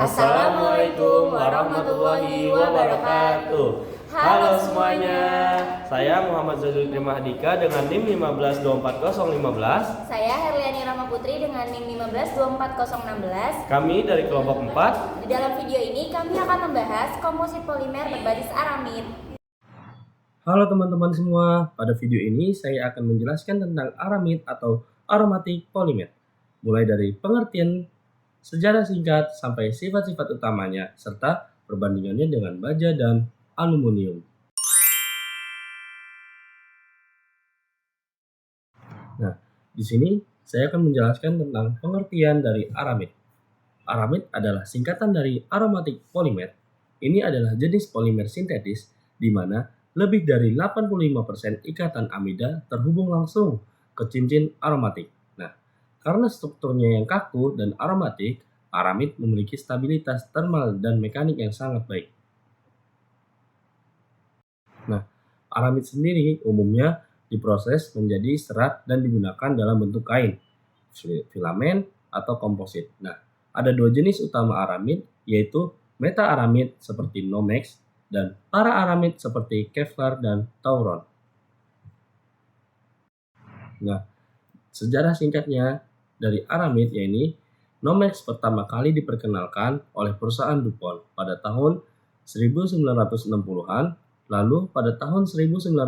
Assalamualaikum warahmatullahi wabarakatuh. Halo semuanya, saya Muhammad Zazul Mahadika dengan NIM 1524015. Saya Herliani Rama Putri dengan NIM 1524016. Kami dari kelompok 4. Di dalam video ini kami akan membahas komposit polimer berbasis aramid. Halo teman-teman semua, pada video ini saya akan menjelaskan tentang aramid atau aromatic polymer. Mulai dari pengertian, sejarah singkat, sampai sifat-sifat utamanya, serta perbandingannya dengan baja dan aluminium. Nah, di sini saya akan menjelaskan tentang pengertian dari aramid. Aramid adalah singkatan dari aromatic polymer. Ini adalah jenis polimer sintetis di mana lebih dari 85% ikatan amida terhubung langsung ke cincin aromatik. Nah, karena strukturnya yang kaku dan aromatik, aramid memiliki stabilitas termal dan mekanik yang sangat baik. Nah, aramid sendiri umumnya diproses menjadi serat dan digunakan dalam bentuk kain, filamen, atau komposit. Nah, ada dua jenis utama aramid, yaitu meta-aramid seperti Nomex dan para-aramid seperti Kevlar dan Tauron. Nah, sejarah singkatnya dari aramid yaitu Nomex pertama kali diperkenalkan oleh perusahaan DuPont pada tahun 1960-an, lalu pada tahun 1971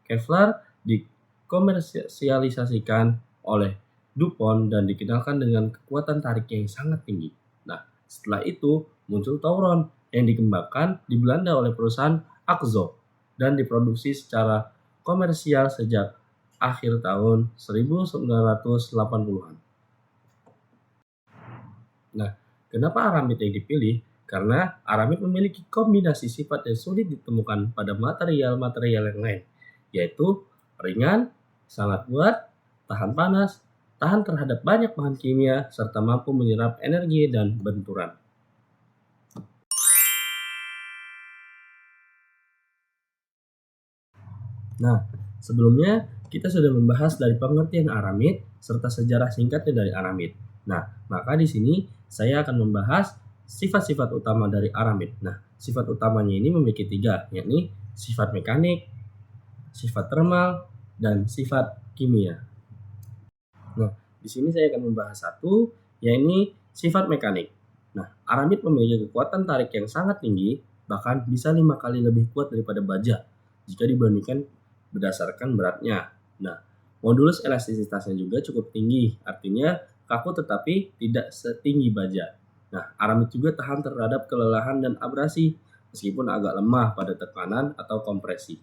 Kevlar dikomersialisasikan oleh DuPont dan dikenalkan dengan kekuatan tarik yang sangat tinggi. Nah, setelah itu muncul Tauron yang dikembangkan di Belanda oleh perusahaan Akzo dan diproduksi secara komersial sejak akhir tahun 1980-an. Nah, kenapa aramid yang dipilih? Karena aramid memiliki kombinasi sifat yang sulit ditemukan pada material-material yang lain, yaitu ringan, sangat kuat, tahan panas, tahan terhadap banyak bahan kimia, serta mampu menyerap energi dan benturan. Nah, sebelumnya kita sudah membahas dari pengertian aramid serta sejarah singkatnya dari aramid. Nah, maka di sini saya akan membahas sifat-sifat utama dari aramid. Nah, sifat utamanya ini memiliki 3, yakni sifat mekanik, sifat termal, dan sifat kimia. Nah, di sini saya akan membahas satu, yakni sifat mekanik. Nah, aramid memiliki kekuatan tarik yang sangat tinggi, bahkan bisa 5 kali lebih kuat daripada baja jika dibandingkan berdasarkan beratnya. Nah, modulus elastisitasnya juga cukup tinggi, artinya kaku tetapi tidak setinggi baja. Nah, aramid juga tahan terhadap kelelahan dan abrasi, meskipun agak lemah pada tekanan atau kompresi.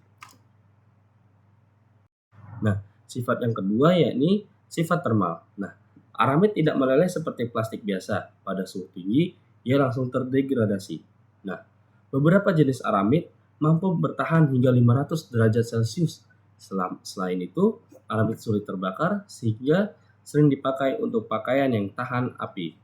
Nah, sifat yang kedua yakni sifat termal. Nah, aramid tidak meleleh seperti plastik biasa. Pada suhu tinggi, ia langsung terdegradasi. Nah, beberapa jenis aramid mampu bertahan hingga 500 derajat Celcius. Selain itu, aramid sulit terbakar sehingga sering dipakai untuk pakaian yang tahan api.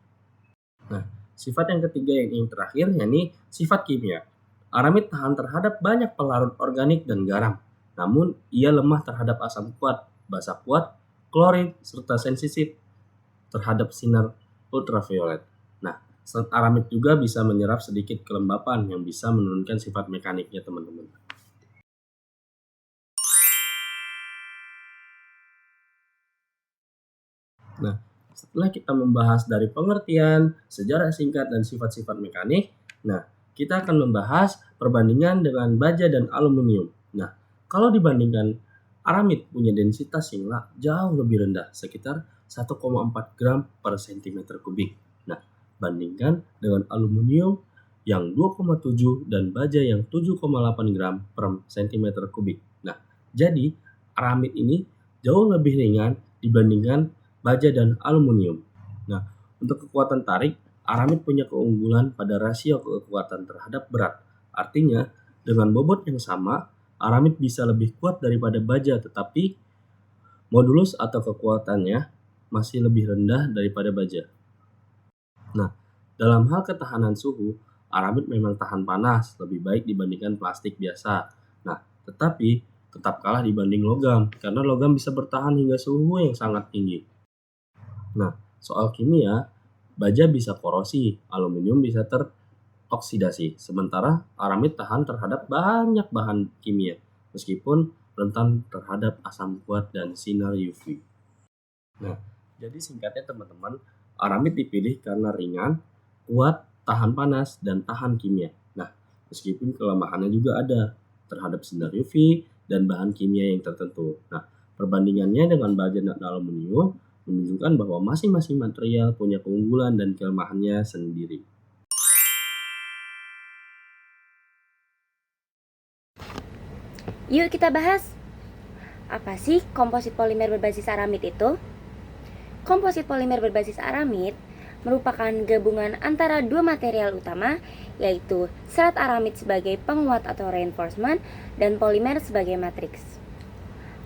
Nah, sifat yang ketiga yang terakhir yakni sifat kimia. Aramid tahan terhadap banyak pelarut organik dan garam, namun ia lemah terhadap asam kuat, basa kuat, klorin, serta sensitif terhadap sinar ultraviolet. Nah, aramid juga bisa menyerap sedikit kelembapan yang bisa menurunkan sifat mekaniknya, teman-teman. Nah, setelah kita membahas dari pengertian, sejarah singkat, dan sifat-sifat mekanik, nah, kita akan membahas perbandingan dengan baja dan aluminium. Nah, kalau dibandingkan, aramid punya densitas yang jauh lebih rendah, sekitar 1,4 gram per cm kubik. Nah, bandingkan dengan aluminium yang 2,7 dan baja yang 7,8 gram per cm kubik. Nah, jadi aramid ini jauh lebih ringan dibandingkan baja dan aluminium. Nah, untuk kekuatan tarik, aramid punya keunggulan pada rasio kekuatan terhadap berat. Artinya, dengan bobot yang sama, aramid bisa lebih kuat daripada baja, tetapi modulus atau kekuatannya masih lebih rendah daripada baja. Nah, dalam hal ketahanan suhu, aramid memang tahan panas lebih baik dibandingkan plastik biasa. Nah, tetapi tetap kalah dibanding logam, karena logam bisa bertahan hingga suhu yang sangat tinggi. Nah, soal kimia, baja bisa korosi, aluminium bisa teroksidasi, sementara aramid tahan terhadap banyak bahan kimia, meskipun rentan terhadap asam kuat dan sinar UV. Nah, jadi singkatnya teman-teman, aramid dipilih karena ringan, kuat, tahan panas, dan tahan kimia. Nah, meskipun kelemahannya juga ada terhadap sinar UV dan bahan kimia yang tertentu. Nah, perbandingannya dengan baja dan aluminium menunjukkan bahwa masing-masing material punya keunggulan dan kelemahannya sendiri. Yuk kita bahas. Apa sih komposit polimer berbasis aramid itu? Komposit polimer berbasis aramid merupakan gabungan antara dua material utama, yaitu serat aramid sebagai penguat atau reinforcement dan polimer sebagai matriks.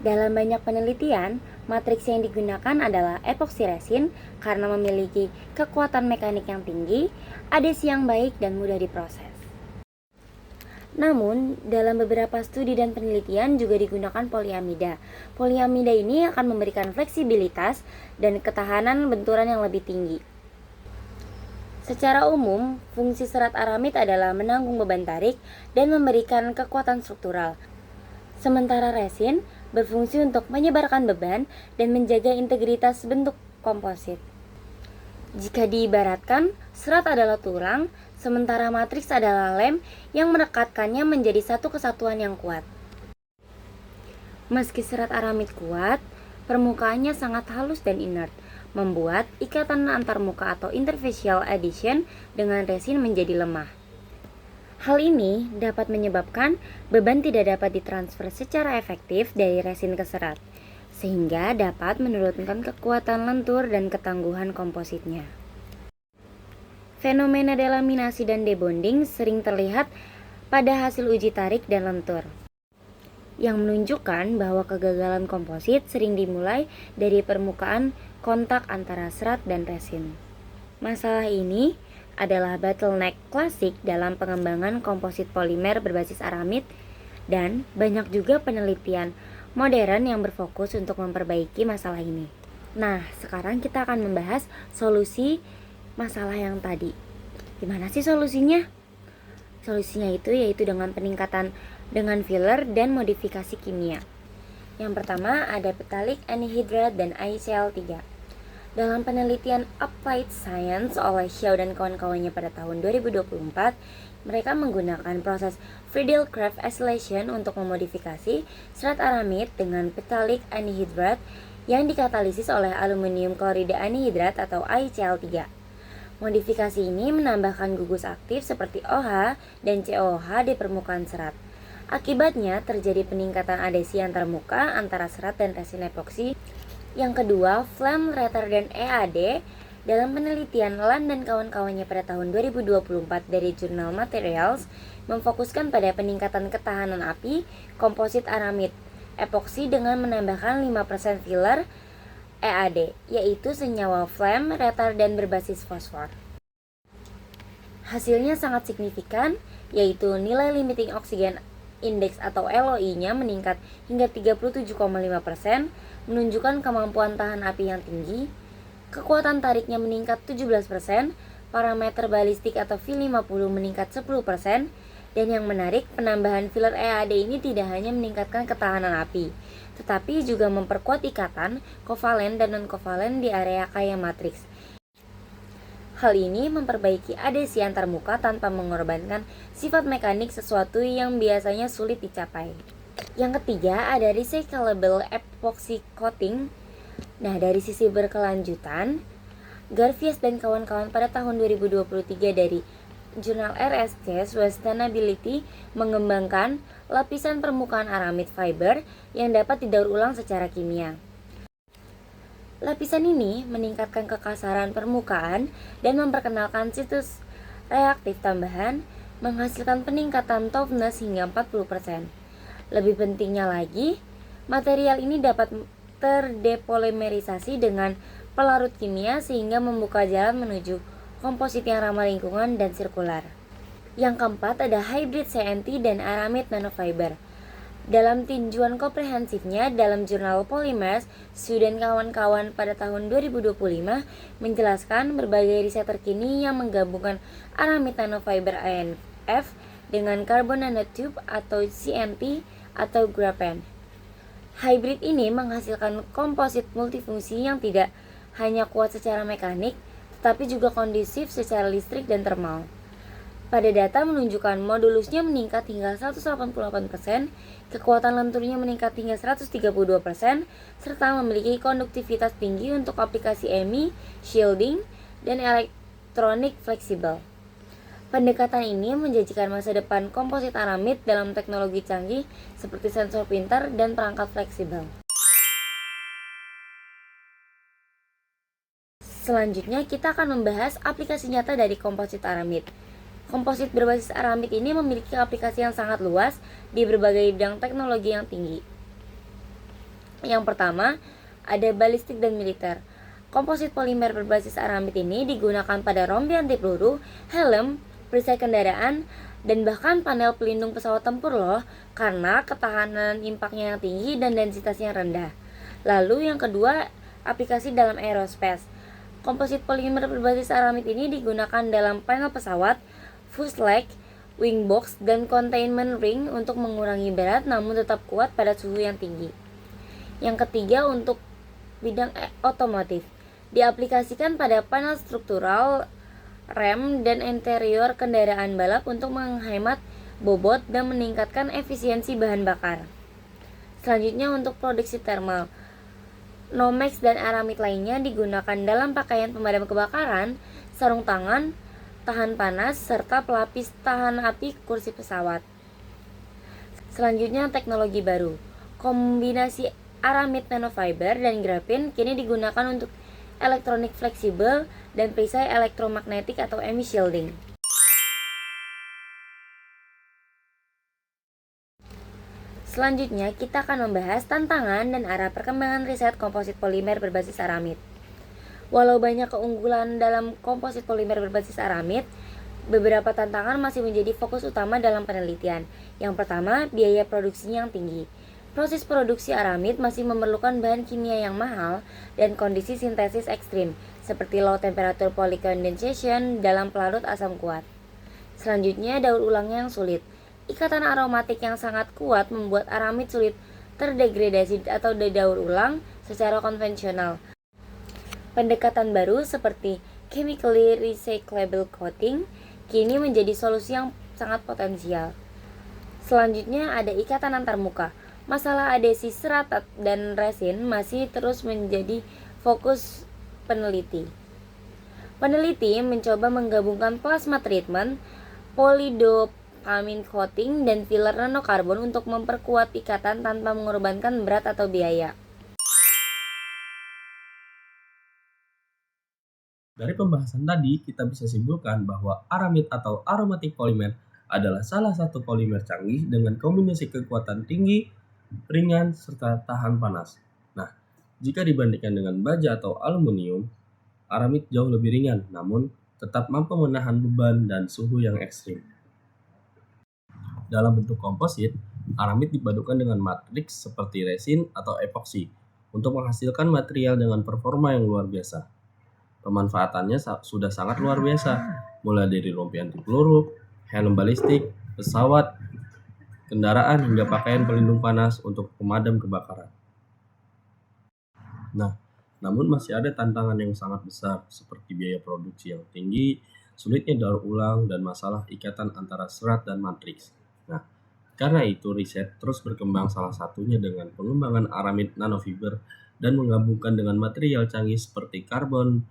Dalam banyak penelitian, matriks yang digunakan adalah epoksi resin karena memiliki kekuatan mekanik yang tinggi, adesi yang baik, dan mudah diproses. Namun, dalam beberapa studi dan penelitian juga digunakan poliamida. Poliamida ini akan memberikan fleksibilitas dan ketahanan benturan yang lebih tinggi. Secara umum, fungsi serat aramid adalah menanggung beban tarik dan memberikan kekuatan struktural. Sementara resin berfungsi untuk menyebarkan beban dan menjaga integritas bentuk komposit. Jika diibaratkan, serat adalah tulang, sementara matriks adalah lem yang merekatkannya menjadi satu kesatuan yang kuat. Meski serat aramid kuat, permukaannya sangat halus dan inert, membuat ikatan antarmuka atau interfacial adhesion dengan resin menjadi lemah. Hal ini dapat menyebabkan beban tidak dapat ditransfer secara efektif dari resin ke serat, sehingga dapat menurunkan kekuatan lentur dan ketangguhan kompositnya. Fenomena delaminasi dan debonding sering terlihat pada hasil uji tarik dan lentur, yang menunjukkan bahwa kegagalan komposit sering dimulai dari permukaan kontak antara serat dan resin. Masalah ini adalah bottleneck klasik dalam pengembangan komposit polimer berbasis aramid, dan banyak juga penelitian modern yang berfokus untuk memperbaiki masalah ini. Nah, sekarang kita akan membahas solusi masalah yang tadi. Gimana sih solusinya? Solusinya itu yaitu dengan peningkatan dengan filler dan modifikasi kimia. Yang pertama ada phthalic anhydride dan ICl3. Dalam penelitian Applied Science oleh Xiao dan kawan-kawannya pada tahun 2024, mereka menggunakan proses Friedel-Crafts acylation untuk memodifikasi serat aramid dengan phthalic anhydride yang dikatalisis oleh aluminium klorida anhidrat atau ICl3. Modifikasi ini menambahkan gugus aktif seperti OH dan COOH di permukaan serat. Akibatnya terjadi peningkatan adesi antarmuka antara serat dan resin epoksi. Yang kedua, flame retardant EAD. Dalam penelitian Lan dan kawan-kawannya pada tahun 2024 dari jurnal Materials memfokuskan pada peningkatan ketahanan api komposit aramid epoksi dengan menambahkan 5% filler EAD, yaitu senyawa flame retardant berbasis fosfor. Hasilnya sangat signifikan, yaitu nilai limiting oxygen index atau LOI-nya meningkat hingga 37,5%, menunjukkan kemampuan tahan api yang tinggi. Kekuatan tariknya meningkat 17%, parameter balistik atau V50 meningkat 10%, dan yang menarik, penambahan filler EAD ini tidak hanya meningkatkan ketahanan api, tetapi juga memperkuat ikatan kovalen dan non-kovalen di area kaya matriks. Hal ini memperbaiki adesi antarmuka tanpa mengorbankan sifat mekanik sesuatu yang biasanya sulit dicapai. Yang ketiga ada recyclable epoxy coating. Nah, dari sisi berkelanjutan, Garfias dan kawan-kawan pada tahun 2023 dari jurnal RSC Sustainability mengembangkan lapisan permukaan aramid fiber yang dapat didaur ulang secara kimia. Lapisan ini meningkatkan kekasaran permukaan dan memperkenalkan situs reaktif tambahan, menghasilkan peningkatan toughness hingga 40%. Lebih pentingnya lagi, material ini dapat terdepolimerisasi dengan pelarut kimia sehingga membuka jalan menuju komposit yang ramah lingkungan dan sirkular. Yang keempat ada hybrid CNT dan aramid nanofiber. Dalam tinjauan komprehensifnya dalam jurnal Polymers, Su dan kawan-kawan pada tahun 2025 menjelaskan berbagai riset terkini yang menggabungkan aramid nanofiber ANF dengan carbon nanotube atau CNT atau graphene. Hybrid ini menghasilkan komposit multifungsi yang tidak hanya kuat secara mekanik, tetapi juga kondusif secara listrik dan termal. Pada data menunjukkan modulusnya meningkat hingga 188%, kekuatan lenturnya meningkat hingga 132%, serta memiliki konduktivitas tinggi untuk aplikasi EMI, shielding, dan elektronik fleksibel. Pendekatan ini menjanjikan masa depan komposit aramid dalam teknologi canggih seperti sensor pintar dan perangkat fleksibel. Selanjutnya kita akan membahas aplikasi nyata dari komposit aramid. Komposit berbasis aramid ini memiliki aplikasi yang sangat luas di berbagai bidang teknologi yang tinggi. Yang pertama, ada balistik dan militer. Komposit polimer berbasis aramid ini digunakan pada rompi anti peluru, helm, perisai kendaraan, dan bahkan panel pelindung pesawat tempur loh, karena ketahanan impaknya yang tinggi dan densitasnya rendah. Lalu yang kedua, aplikasi dalam aerospace. Komposit polimer berbasis aramid ini digunakan dalam panel pesawat, fuselage, wing box, dan containment ring untuk mengurangi berat namun tetap kuat pada suhu yang tinggi. Yang ketiga, untuk bidang otomotif, diaplikasikan pada panel struktural, rem, dan interior kendaraan balap untuk menghemat bobot dan meningkatkan efisiensi bahan bakar. Selanjutnya untuk produksi thermal, Nomex dan aramid lainnya digunakan dalam pakaian pemadam kebakaran, sarung tangan, tahan panas, serta pelapis tahan api kursi pesawat. Selanjutnya teknologi baru. Kombinasi aramid nanofiber dan grafin kini digunakan untuk elektronik fleksibel dan perisai elektromagnetik atau EMI shielding. Selanjutnya kita akan membahas tantangan dan arah perkembangan riset komposit polimer berbasis aramid. Walau banyak keunggulan dalam komposit polimer berbasis aramid, beberapa tantangan masih menjadi fokus utama dalam penelitian. Yang pertama, biaya produksinya yang tinggi. Proses produksi aramid masih memerlukan bahan kimia yang mahal dan kondisi sintesis ekstrim, seperti low temperature polycondensation dalam pelarut asam kuat. Selanjutnya, daur ulangnya yang sulit. Ikatan aromatik yang sangat kuat membuat aramid sulit terdegradasi atau didaur ulang secara konvensional. Pendekatan baru seperti chemically recyclable coating kini menjadi solusi yang sangat potensial. Selanjutnya ada ikatan antarmuka. Masalah adhesi serat dan resin masih terus menjadi fokus peneliti. Peneliti mencoba menggabungkan plasma treatment, polydopamine coating, dan filler nanokarbon untuk memperkuat ikatan tanpa mengorbankan berat atau biaya. Dari pembahasan tadi, kita bisa simpulkan bahwa aramid atau aromatic polymer adalah salah satu polimer canggih dengan kombinasi kekuatan tinggi, ringan, serta tahan panas. Nah, jika dibandingkan dengan baja atau aluminium, aramid jauh lebih ringan, namun tetap mampu menahan beban dan suhu yang ekstrim. Dalam bentuk komposit, aramid dipadukan dengan matriks seperti resin atau epoksi untuk menghasilkan material dengan performa yang luar biasa. Pemanfaatannya sudah sangat luar biasa, mulai dari rompi anti peluru, helm balistik, pesawat, kendaraan, hingga pakaian pelindung panas untuk pemadam kebakaran. Nah, namun masih ada tantangan yang sangat besar, seperti biaya produksi yang tinggi, sulitnya daur ulang, dan masalah ikatan antara serat dan matriks. Nah, karena itu riset terus berkembang, salah satunya dengan pengembangan aramid nanofiber dan menggabungkan dengan material canggih seperti karbon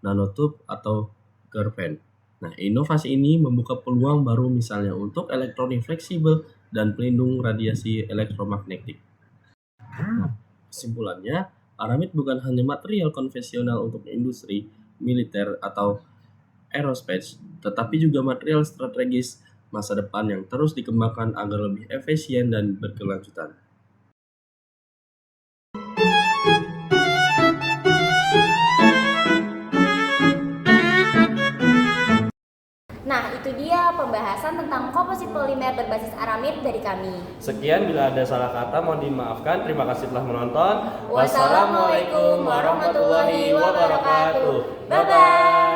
nanotube atau graphene. Nah, inovasi ini membuka peluang baru misalnya untuk elektronik fleksibel dan pelindung radiasi elektromagnetik. Nah, kesimpulannya, aramid bukan hanya material konvensional untuk industri, militer, atau aerospace, tetapi juga material strategis masa depan yang terus dikembangkan agar lebih efisien dan berkelanjutan. Nah, itu dia pembahasan pembahasan tentang komposit polimer berbasis aramid dari kami. Sekian, bila ada salah kata mohon dimaafkan. Terima kasih telah menonton. Wassalamualaikum warahmatullahi wabarakatuh. Bye bye.